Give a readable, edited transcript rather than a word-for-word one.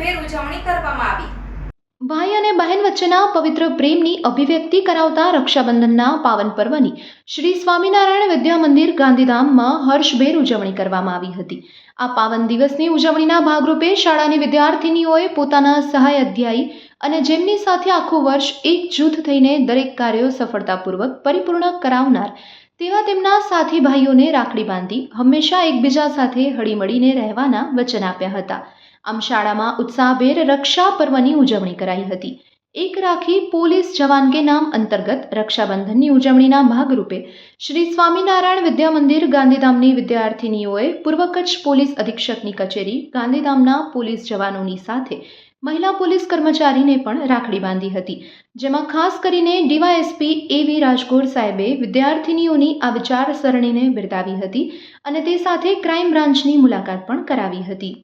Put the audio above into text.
હર્ષભેર ઉજવણી કરવામાં આવી। ભાઈ અને બહેન વચ્ચેના પવિત્ર પ્રેમની અભિવ્યક્તિ કરાવતા રક્ષાબંધનના પાવન પર્વની શ્રી સ્વામિનારાયણ વિદ્યા મંદિર ગાંધીધામમાં હર્ષભેર ઉજવણી કરવામાં આવી હતી। આ પાવન દિવસની ઉજવણીના ભાગરૂપે શાળાની વિદ્યાર્થિનીઓએ પોતાના સહાય અધ્યાયી અને જેમની સાથે આખું વર્ષ એક જૂથ થઈને દરેક કાર્યો સફળતાપૂર્વક પરિપૂર્ણ કરાવનાર તેવા તેમના સાથી ભાઈઓને રાખડી બાંધી હંમેશા એકબીજા સાથે હળીમળીને રહેવાના વચન આપ્યા હતા। આમ શાળામાં ઉત્સાહભેર રક્ષા પર્વની ઉજવણી કરાઈ હતી। એક રાખી પોલીસ જવાન કે નામ અંતર્ગત રક્ષાબંધનની ઉજવણીના ભાગરૂપે શ્રી સ્વામિનારાયણ વિદ્યા મંદિર ગાંધીધામની વિદ્યાર્થિનીઓએ પૂર્વ કચ્છ પોલીસ અધિક્ષકની કચેરી ગાંધીધામના પોલીસ જવાનોની સાથે મહિલા પોલીસ કર્મચારીને પણ રાખડી બાંધી હતી, જેમાં ખાસ કરીને ડીવાયએસપી એવી રાજગોર સાહેબે વિદ્યાર્થિનીઓની આ વિચારસરણીને બિરદાવી હતી અને તે સાથે ક્રાઇમ બ્રાન્ચની મુલાકાત પણ કરાવી હતી।